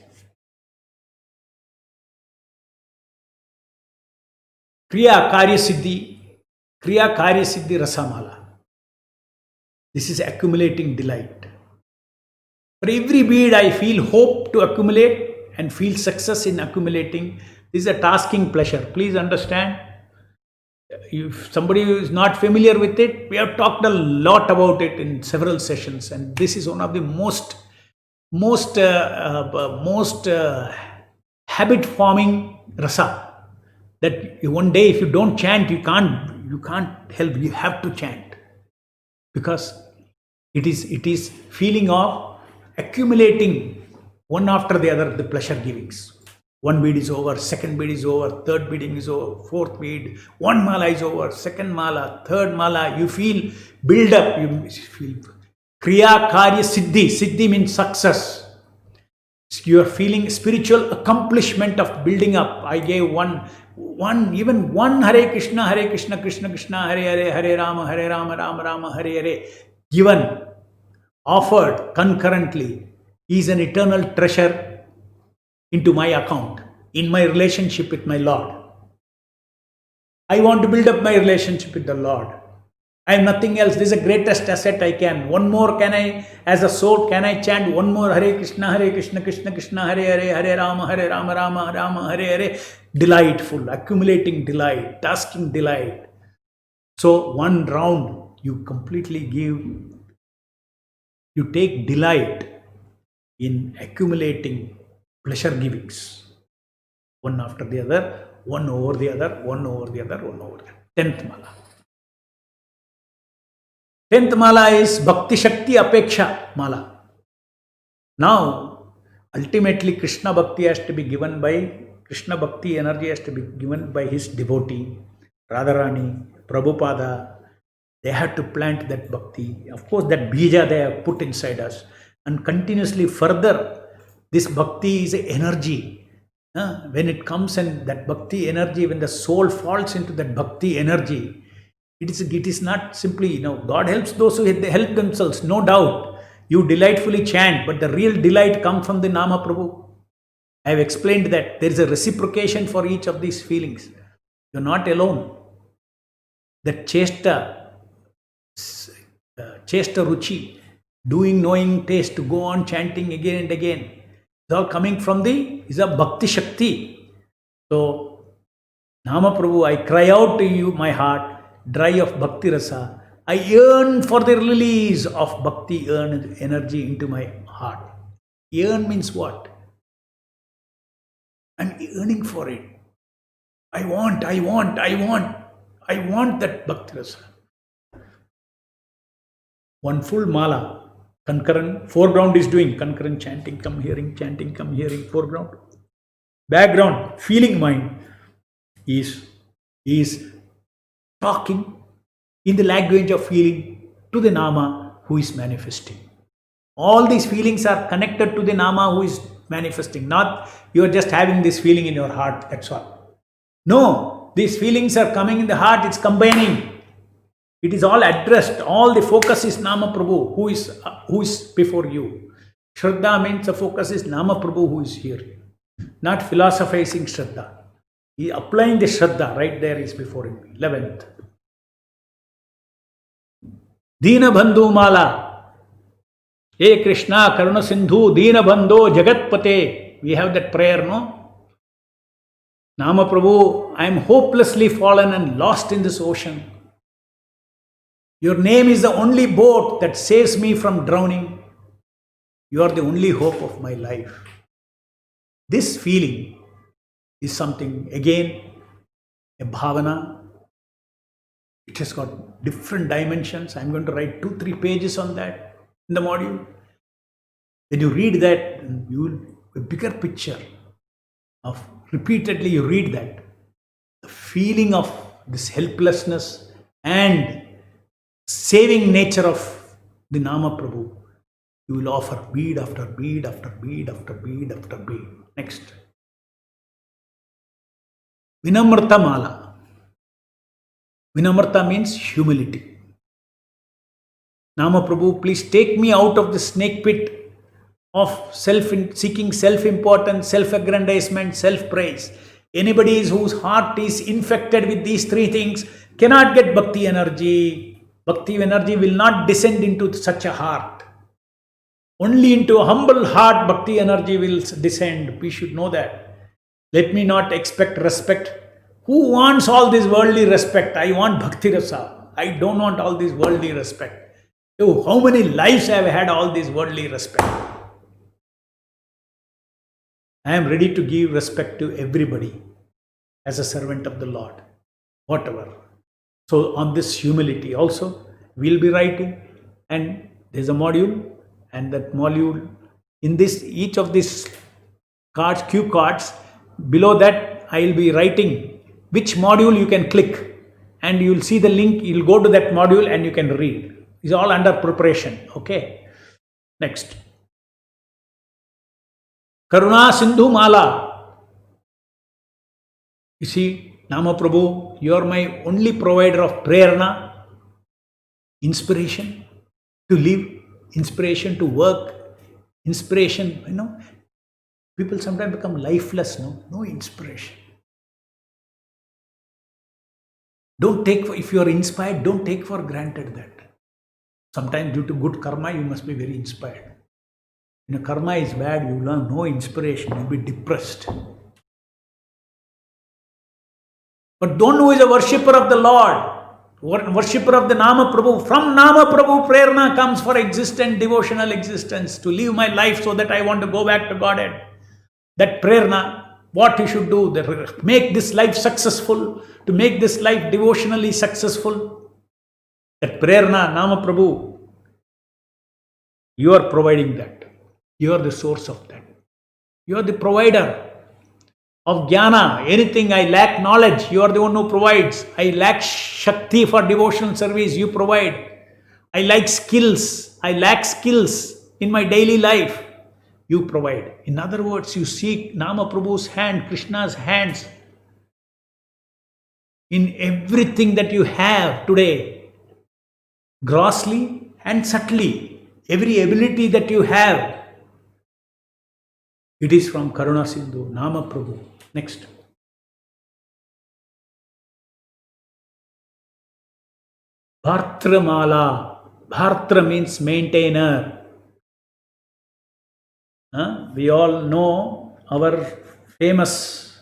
Kriya Karya Siddhi Rasamala. This is accumulating delight. For every bead I feel hope to accumulate and feel success in accumulating. This is a tasking pleasure. Please understand. If somebody is not familiar with it, we have talked a lot about it in several sessions, and this is one of the most habit forming rasa. that one day if you don't chant, you can't help. You have to chant, because it is feeling of accumulating one after the other the pleasure givings. One bead is over, second bead is over, third beading is over, fourth bead, one mala is over, second mala, third mala. You feel build up, you feel kriya karya siddhi. Siddhi means success. You are feeling spiritual accomplishment of building up. I gave even one Hare Krishna, Krishna Krishna, Hare Rama, Rama Hare Hare, given, offered concurrently, is an eternal treasure into my account, in my relationship with my Lord. I want to build up my relationship with the Lord. I am nothing else. This is the greatest asset I can. One more can I, as a soul, can I chant one more Hare Krishna, Krishna Krishna, Hare Rama, Rama Hare Hare. Delightful, accumulating delight, tasking delight. So one round, you completely you take delight in accumulating pleasure givings, one after the other, one over the other, one over the other, one over the other. 10th mala. 10th mala is Bhakti Shakti Apeksha mala. Now, ultimately, Krishna Bhakti has to be given by, Krishna Bhakti energy has to be given by his devotee, Radharani, Prabhupada. They had to plant that bhakti. Of course, that bija they have put inside us, and continuously further. This bhakti is energy. When it comes, and that bhakti energy, when the soul falls into that bhakti energy, it is not simply, God helps those who help themselves, no doubt. You delightfully chant, but the real delight comes from the Nama Prabhu. I have explained that there is a reciprocation for each of these feelings. You're not alone. That chesta ruchi, doing, knowing taste, to go on chanting again and again. It's all coming from is a Bhakti Shakti. So, Nama Prabhu, I cry out to you, my heart, dry of Bhakti Rasa. I yearn for the release of Bhakti energy into my heart. Yearn means what? I'm yearning for it. I want that Bhakti Rasa. One full mala. Concurrent, foreground is doing concurrent chanting, come hearing, foreground. Background, feeling mind is talking in the language of feeling to the Nama who is manifesting. All these feelings are connected to the Nama who is manifesting, not you are just having this feeling in your heart, that's all. No, these feelings are coming in the heart, it's combining. It is all addressed. All the focus is Nama Prabhu, who is before you. Shraddha means the focus is Nama Prabhu, who is here. Not philosophizing Shraddha. He applying the Shraddha right there is before him. 11th. Dina Bandhu Mala. Hey Krishna, Karuna Sindhu, Dina Bandho, Jagatpate. We have that prayer, no? Nama Prabhu, I am hopelessly fallen and lost in this ocean. Your name is the only boat that saves me from drowning. You are the only hope of my life. This feeling is something, again, a bhavana. It has got different dimensions. I'm going to write 2-3 pages on that in the module. When you read that, you will a bigger picture of, repeatedly you read that, the feeling of this helplessness and saving nature of the Nama Prabhu. You will offer bead after bead after bead after bead after bead. Next. Vinamrta Mala. Vinamrta means humility. Nama Prabhu, please take me out of the snake pit of seeking self-importance, self-aggrandizement, self-praise. Anybody whose heart is infected with these 3 things cannot get bhakti energy. Bhakti energy will not descend into such a heart. Only into a humble heart bhakti energy will descend. We should know that. Let me not expect respect. Who wants all this worldly respect? I want bhakti rasa. I don't want all this worldly respect. Oh, how many lives I have had all this worldly respect? I am ready to give respect to everybody. as a servant of the Lord, whatever. So on this humility also, we'll be writing, and there's a module, and that module, in this, each of these cards, cue cards, below that I'll be writing which module you can click, and you'll see the link, you'll go to that module and you can read. It's all under preparation. Okay. Next. Karuna Sindhu Mala. You see, Nama Prabhu, you are my only provider of prerna, inspiration to live, inspiration to work, inspiration, people sometimes become lifeless, no inspiration. Don't take, if you are inspired, don't take for granted that. Sometimes due to good karma, you must be very inspired. When karma is bad, you will have no inspiration, you'll be depressed. But don't know who is a worshipper of the Lord, worshipper of the Nama Prabhu. From Nama Prabhu, prerna comes for existence, devotional existence, to live my life so that I want to go back to Godhead. That prerna, what you should do, that make this life successful, to make this life devotionally successful. That prerna, Nama Prabhu, you are providing that. You are the source of that. You are the provider of jnana. Anything I lack knowledge, you are the one who provides. I lack shakti for devotional service, you provide. I lack skills in my daily life, you provide. In other words, you seek Nama Prabhu's hand, Krishna's hands in everything that you have today, grossly and subtly. Every ability that you have, it is from Karuna Sindhu, Nama Prabhu. Next. Bhartra Mala. Bhartra means maintainer. We all know our famous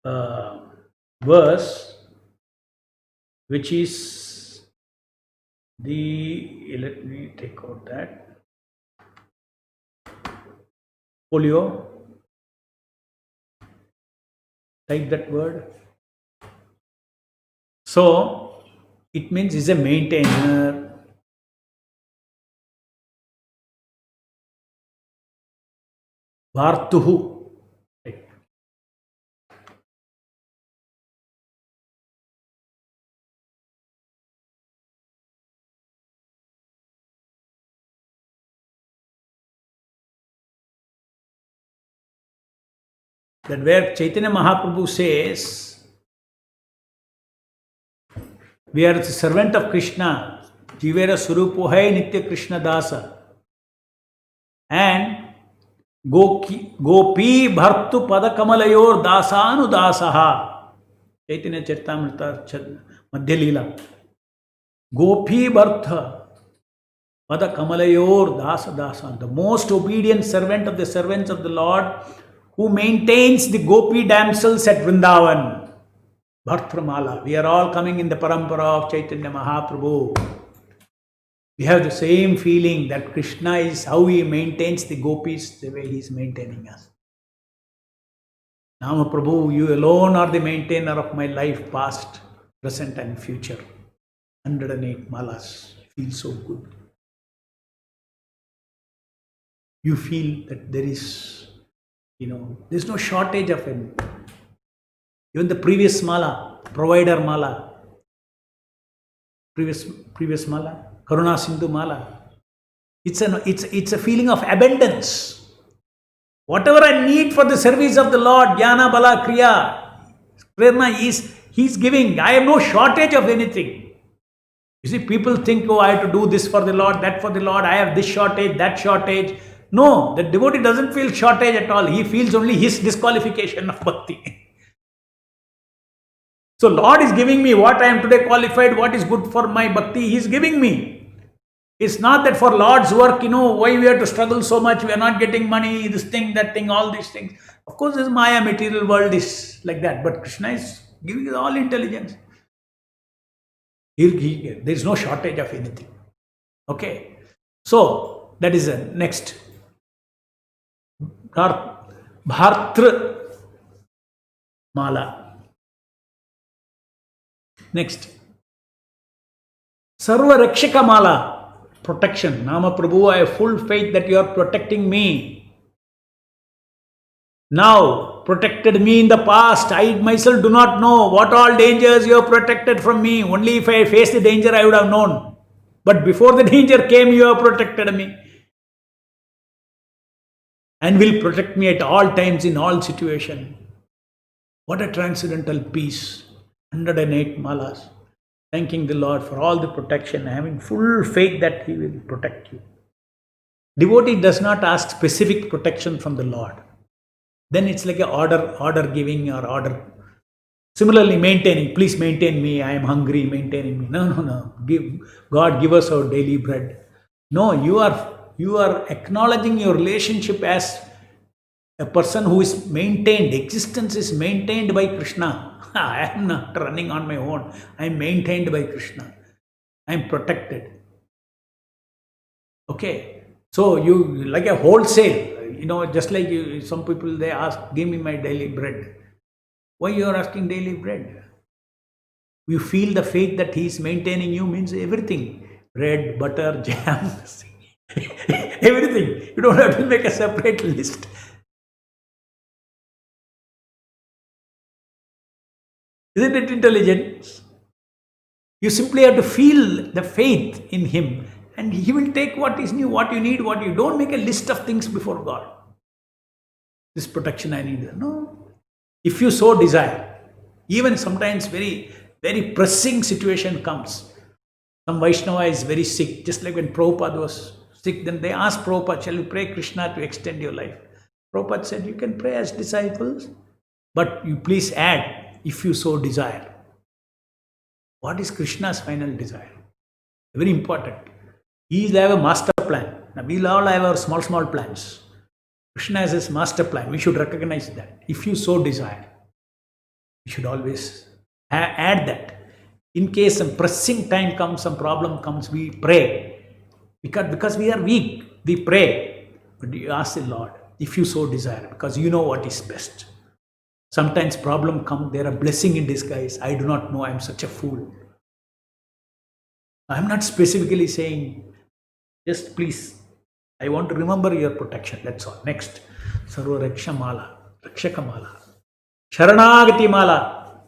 verse, which is let me take out that. Folio. Type that word. So it means is a maintainer. Bhartuhu. That where Chaitanya Mahaprabhu says, we are the servant of Krishna, Jivera Surupuhai Nitya Krishna Dasa, and Gopi Bhartu Padakamalayor Dasanu Dasaha. Chaitanya Charitamrita Madhya Leela. Gopi Bharta Padakamalayor Dasa Dasa. The most obedient servant of the servants of the Lord, who maintains the Gopi damsels at Vrindavan. Bhartramala. We are all coming in the parampara of Chaitanya Mahaprabhu. We have the same feeling that Krishna is how he maintains the gopis, the way he is maintaining us. Nama Prabhu, you alone are the maintainer of my life, past, present and future. 108 malas. Feel so good. You feel that there is, there's no shortage of him. Even the previous mala, provider mala, previous mala, Karuna Sindhu mala, it's a feeling of abundance. Whatever I need for the service of the Lord, jnana bala kriya, prerna he's giving. I have no shortage of anything. You see, people think, I have to do this for the Lord, that for the Lord, I have this shortage, that shortage. No, the devotee doesn't feel shortage at all. He feels only his disqualification of bhakti. So Lord is giving me what I am today qualified, what is good for my bhakti, He is giving me. It's not that for Lord's work, why we have to struggle so much, we are not getting money, this thing, that thing, all these things. Of course, this Maya material world is like that, but Krishna is giving us all intelligence. There is no shortage of anything. Okay. So, that is the next. Bhartra Mala. Next, Sarva Rakshaka Mala, protection. Nama Prabhu, I have full faith that you are protecting me. Now, protected me in the past. I myself do not know what all dangers you have protected from me. Only if I faced the danger, I would have known. But before the danger came, you have protected me. And will protect me at all times in all situations. What a transcendental peace. 108 malas. Thanking the Lord for all the protection, having full faith that He will protect you. Devotee does not ask specific protection from the Lord. Then it's like an order giving or order. Similarly, maintaining, please maintain me, I am hungry, maintaining me. No. God, give us our daily bread. No, you are acknowledging your relationship as a person who is maintained. Existence is maintained by Krishna. I am not running on my own. I am maintained by Krishna. I am protected. Okay. So you like a wholesale, just like some people, they ask, give me my daily bread. Why you are asking daily bread? You feel the faith that He is maintaining you means everything. Bread, butter, jam, everything. You don't have to make a separate list. Isn't it intelligence? You simply have to feel the faith in Him, and He will take what is new, what you need, what you don't. Make a list of things before God. This protection I need. No. If you so desire, even sometimes very, very pressing situation comes. Some Vaishnava is very sick, just like when Prabhupada was sick, then they asked Prabhupada, shall we pray Krishna to extend your life? Prabhupada said, you can pray as disciples, but you please add, if you so desire. What is Krishna's final desire? Very important. He will have a master plan. Now we all have our small plans. Krishna has his master plan. We should recognize that. If you so desire, we should always add that. In case some pressing time comes, some problem comes, we pray. Because we are weak, we pray. But you ask the Lord, if you so desire, because you know what is best. Sometimes problem come, there are blessing in disguise. I do not know, I am such a fool. I am not specifically saying, just please, I want to remember your protection. That's all. Next, Sarva Raksha Mala, Rakshaka Mala, Sharanagati Mala.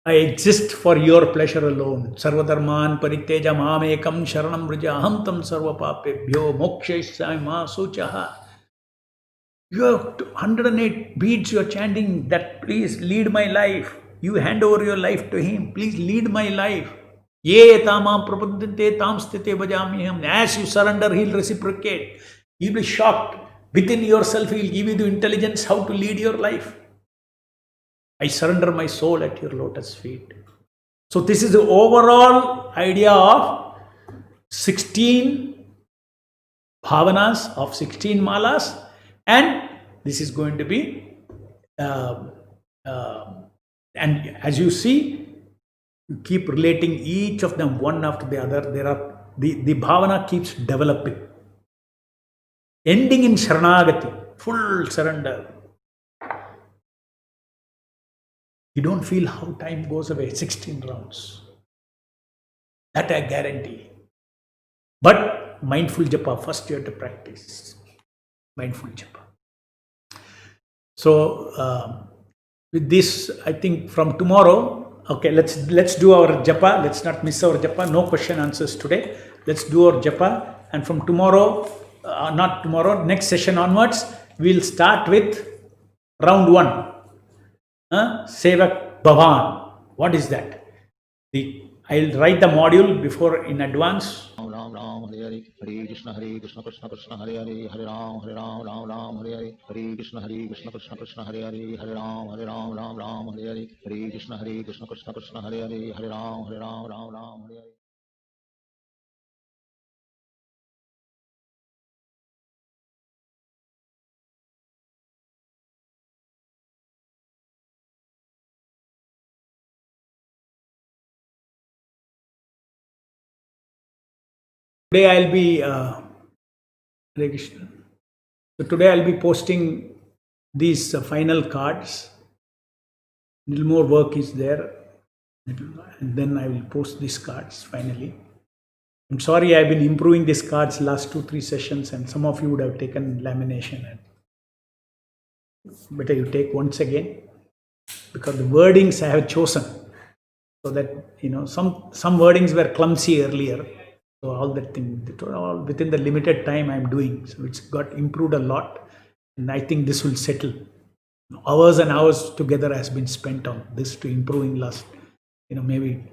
I exist for your pleasure alone. Sarvadharman Pariteja Mamekam Sharanam Vrija Aham Tam Sarva Papebhyo Mokshayasya Ma Suchaha. You have 108 beads you are chanting that, please lead my life. You hand over your life to Him. Please lead my life. Ye tamam prapadante tam sthite bhajamiham. As you surrender, He'll reciprocate. You'll be shocked. Within yourself, He'll give you the intelligence how to lead your life. I surrender my soul at your lotus feet. So this is the overall idea of 16 bhavanas, of 16 malas. And this is going to be, and as you see, you keep relating each of them one after the other. There are the bhavana keeps developing, ending in Sharanagati, full surrender. You don't feel how time goes away. 16 rounds. That I guarantee. But mindful japa, first you have to practice. Mindful japa. So with this, I think from tomorrow, okay, let's do our japa. Let's not miss our japa. No question answers today. Let's do our japa. And from tomorrow, not tomorrow, next session onwards, we'll start with round 1. Sevak Bhavan. What is that? I'll write the module before in advance. Ram Ram Hare Krishna Krishna Krishna Hare Hare Hare Ram Ram Hare Krishna Krishna Krishna Hare Hare Hare Ram Ram Hare Krishna Krishna Krishna Hare Hare Hare Ram Hare. Today I'll be So today I'll be posting these final cards. Little more work is there. and then I will post these cards finally. I'm sorry, I've been improving these cards last 2-3 sessions, and some of you would have taken lamination, and better you take once again, because the wordings I have chosen, so that some wordings were clumsy earlier. So all that thing, all within the limited time I'm doing, so it's got improved a lot, and I think this will settle. Hours and hours together has been spent on this to improving last, maybe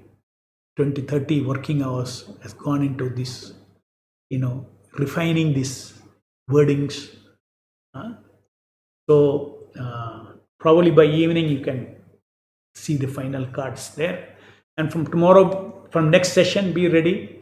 20-30 working hours has gone into this, refining these wordings. So probably by evening you can see the final cards there. And from tomorrow, from next session, be ready.